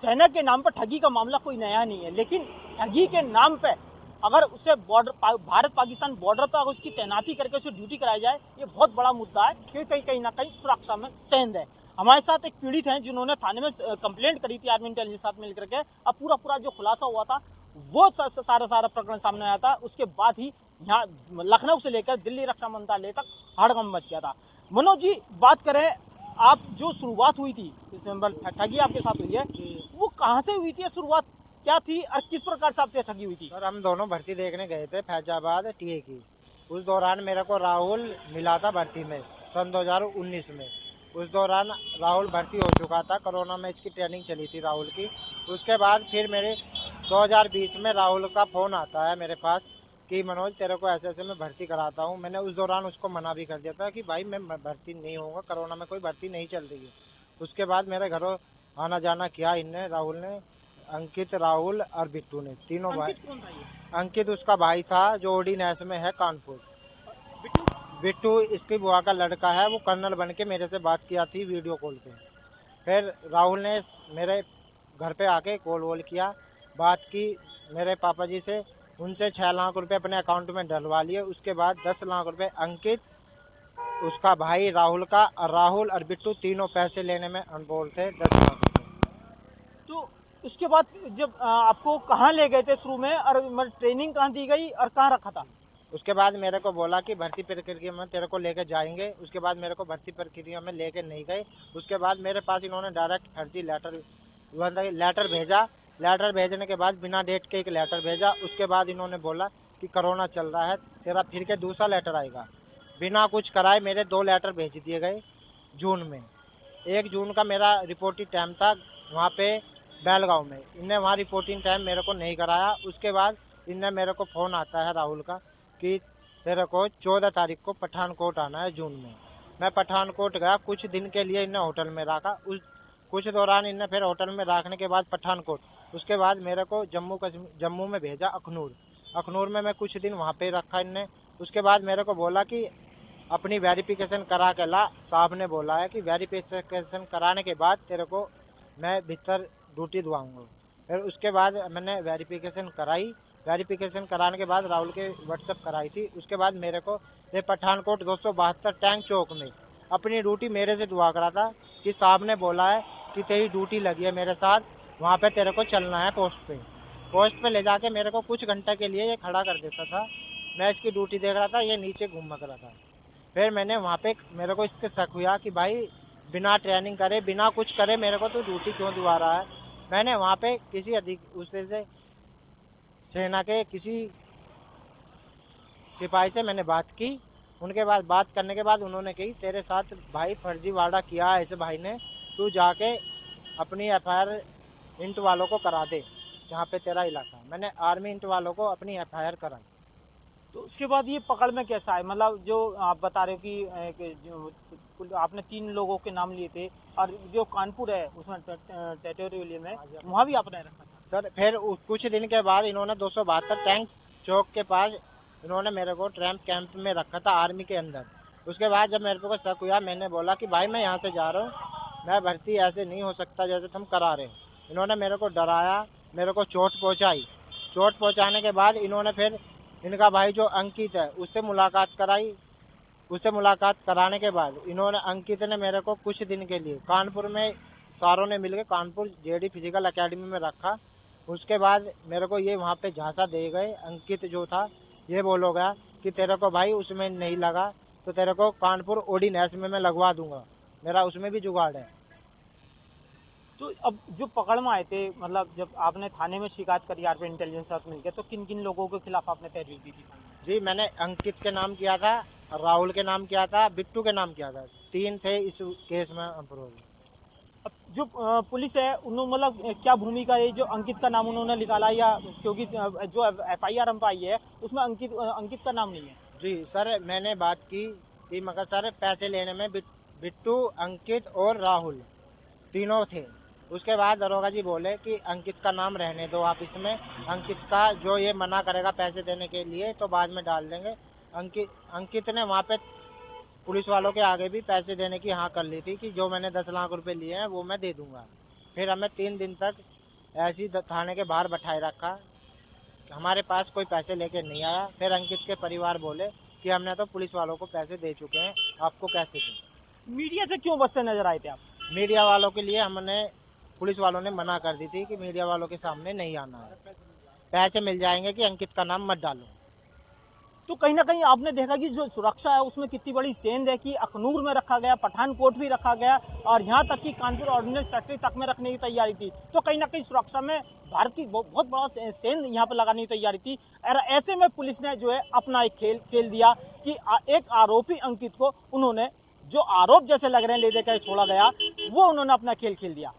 सेना के नाम पर ठगी का मामला कोई नया नहीं है, लेकिन ठगी के नाम पे अगर उसे भारत पाकिस्तान बॉर्डर पर अगर उसकी तैनाती करके उसे ड्यूटी कराई जाए, ये बहुत बड़ा मुद्दा है, क्योंकि कहीं ना कहीं सुरक्षा में सेंध है। हमारे साथ एक पीड़ित हैं जिन्होंने थाने में कंप्लेंट करी थी आर्मी इंटेलिजेंस साथ मिलकर के। अब पूरा जो खुलासा हुआ था वो सारा प्रकरण सामने आया था। उसके बाद ही यहाँ लखनऊ से लेकर दिल्ली रक्षा मंत्रालय तक हड़कंप मच गया था। मनोज जी, बात करें, आप जो शुरुआत हुई थी ठगी आपके साथ हुई है, वो कहाँ से हुई थी? शुरुआत क्या थी और किस प्रकार से आपसे ठगी हुई थी? सर, हम दोनों भर्ती देखने गए थे फैजाबाद टीए की। उस दौरान मेरे को राहुल मिला था भर्ती में सन 2019 में। उस दौरान राहुल भर्ती हो चुका था, कोरोना में इसकी ट्रेनिंग चली थी राहुल की। उसके बाद फिर मेरे 2020 में राहुल का फ़ोन आता है मेरे पास कि मनोज, तेरे को ऐसे ऐसे मैं भर्ती कराता हूँ। मैंने उस दौरान उसको मना भी कर दिया था कि भाई मैं भर्ती नहीं होऊंगा, कोरोना में कोई भर्ती नहीं चल रही है। उसके बाद मेरे घरों आना जाना किया इनने, राहुल ने, अंकित, राहुल और बिट्टू ने, तीनों भाई। अंकित कौन था ये? अंकित उसका भाई था जो ओडीनेस में है कानपुर। बिट्टू? बिट्टू इसकी बुआ का लड़का है, वो कर्नल बन के मेरे से बात किया थी वीडियो कॉल पे। फिर राहुल ने मेरे घर पे आके कॉल वॉल किया, बात की मेरे पापा जी से। उनसे 6 लाख रुपए अपने अकाउंट में डलवा लिए। उसके बाद 10 लाख रुपए अंकित, उसका भाई राहुल का, और राहुल और बिट्टू तीनों पैसे लेने में अनबोल थे, 10 लाख रुपए। तो उसके बाद जब आपको कहाँ ले गए थे शुरू में, और ट्रेनिंग कहाँ दी गई और कहाँ रखा था? उसके बाद मेरे को बोला कि भर्ती प्रक्रिया में तेरे को लेके जाएंगे। उसके बाद मेरे को भर्ती प्रक्रिया में लेके नहीं गए। उसके बाद मेरे पास इन्होंने डायरेक्ट फर्जी लेटर भेजा। लेटर भेजने के बाद बिना डेट के एक लेटर भेजा। उसके बाद इन्होंने बोला कि कोरोना चल रहा है, तेरा फिर के दूसरा लेटर आएगा। बिना कुछ कराए मेरे 2 लेटर भेज दिए गए जून में। 1 जून का मेरा रिपोर्टिंग टाइम था वहाँ पे बेलगांव में। इनने वहाँ रिपोर्टिंग टाइम मेरे को नहीं कराया। उसके बाद इनने मेरे को फ़ोन आता है राहुल का कि तेरे को 14 तारीख को पठानकोट आना है जून में। मैं पठानकोट गया, कुछ दिन के लिए इन्हें होटल में रखा। उस कुछ दौरान इन्हें फिर होटल में रखने के बाद पठानकोट, उसके बाद मेरे को जम्मू में भेजा, अखनूर में मैं कुछ दिन वहाँ पे रखा इनने। उसके बाद मेरे को बोला कि अपनी वेरिफिकेशन करा के ला। साहब ने बोला है कि वेरिफिकेशन कराने के बाद तेरे को मैं भीतर ड्यूटी दिवाऊँगा। फिर उसके बाद मैंने वेरिफिकेशन कराई। वेरिफिकेशन कराने के बाद राहुल के व्हाट्सअप कराई थी। उसके बाद मेरे को ये पठानकोट 272 टैंक चौक में अपनी ड्यूटी मेरे से दुआ करा था कि साहब ने बोला है कि तेरी ड्यूटी लगी है मेरे साथ, वहाँ पे तेरे को चलना है पोस्ट पे ले जाके मेरे को कुछ घंटे के लिए ये खड़ा कर देता था। मैं इसकी ड्यूटी देख रहा था, ये नीचे घूम रहा था। फिर मैंने वहाँ पे, मेरे को इसके शक हुआ कि भाई बिना ट्रेनिंग करे, बिना कुछ करे मेरे को तो ड्यूटी क्यों दिवा रहा है। मैंने वहाँ पे किसी उससे सेना के किसी सिपाही से मैंने बात की। उनके बाद बात करने के बाद उन्होंने कही तेरे साथ भाई फर्जीवाड़ा किया है इस भाई ने, तू जाके अपनी एफआईआर इंट वालों को करा दे जहाँ पे तेरा इलाका। मैंने आर्मी इंट वालों को अपनी एफआईआर कराई। तो उसके बाद ये पकड़ में कैसा है? मतलब जो आप बता रहे हो कि जो आपने 3 लोगों के नाम लिए थे, और जो कानपुर है उसमें टेरिटोरियल में, वहाँ भी आपने रखा था? सर, फिर कुछ दिन के बाद इन्होंने 272 टैंक चौक के पास इन्होंने मेरे को ट्रैम्प कैंप में रखा था आर्मी के अंदर। उसके बाद जब मेरे को शक हुआ, मैंने बोला कि भाई मैं यहाँ से जा रहा हूँ, मैं भर्ती ऐसे नहीं हो सकता जैसे तुम करा रहे हो। इन्होंने मेरे को डराया, मेरे को चोट पहुँचाई। चोट पहुँचाने के बाद इन्होंने फिर इनका भाई जो अंकित है उससे मुलाकात कराई। उससे मुलाकात कराने के बाद इन्होंने, अंकित ने मेरे को कुछ दिन के लिए कानपुर में, सारों ने मिलकर कानपुर जेडी फिजिकल एकेडमी में रखा। उसके बाद मेरे को ये वहाँ पे झांसा दे गए। अंकित जो था ये बोलो गया कि तेरे को भाई उसमें नहीं लगा तो तेरे को कानपुर ओडीनेस में मैं लगवा दूंगा, मेरा उसमें भी जुगाड़ है। तो अब जो पकड़ में आए थे, मतलब जब आपने थाने में शिकायत करी आर्मी इंटेलिजेंस साथ मिलकर, तो किन किन लोगों के खिलाफ आपने तहरीर दी थी? जी, मैंने अंकित के नाम किया था, राहुल के नाम किया था, बिट्टू के नाम किया था। 3 थे इस केस में अप्रोच। अब जो पुलिस है उन्होंने, मतलब क्या भूमिका है जो अंकित का नाम उन्होंने निकाला, या क्योंकि जो एफआईआर हम पाई है उसमें अंकित का नाम नहीं है? जी सर, मैंने बात की कि मगर सर पैसे लेने में बिट्टू, अंकित और राहुल तीनों थे। उसके बाद दरोगा जी बोले कि अंकित का नाम रहने दो आप इसमें, अंकित का जो ये मना करेगा पैसे देने के लिए तो बाद में डाल देंगे। अंकित ने वहाँ पे पुलिस वालों के आगे भी पैसे देने की हाँ कर ली थी कि जो मैंने 10 लाख रुपए लिए हैं वो मैं दे दूंगा। फिर हमें 3 दिन तक ऐसे ही थाने के बाहर बैठाए रखा। हमारे पास कोई पैसे लेके नहीं आया। फिर अंकित के परिवार बोले कि हमने तो पुलिस वालों को पैसे दे चुके हैं, आपको कैसे दें। मीडिया से क्यों बचते नजर आए थे आप? मीडिया वालों के लिए हमने, पुलिस वालों ने मना कर दी थी कि मीडिया वालों के सामने नहीं आना है, पैसे मिल जाएंगे कि अंकित का नाम मत डालो। तो कहीं ना कहीं आपने देखा कि जो सुरक्षा है उसमें कितनी बड़ी सेंध है कि अखनूर में रखा गया, पठानकोट भी रखा गया और यहाँ तक कि कानपुर ऑर्डिनेंस फैक्ट्री तक में रखने की तैयारी थी। तो कहीं ना कहीं सुरक्षा में भारत की बहुत बड़ा सेंध यहाँ पर लगाने की तैयारी थी। और ऐसे में पुलिस ने जो है अपना एक खेल दिया कि एक आरोपी अंकित को उन्होंने, जो आरोप जैसे लग रहे हैं ले देकर छोड़ा गया, वो उन्होंने अपना खेल दिया।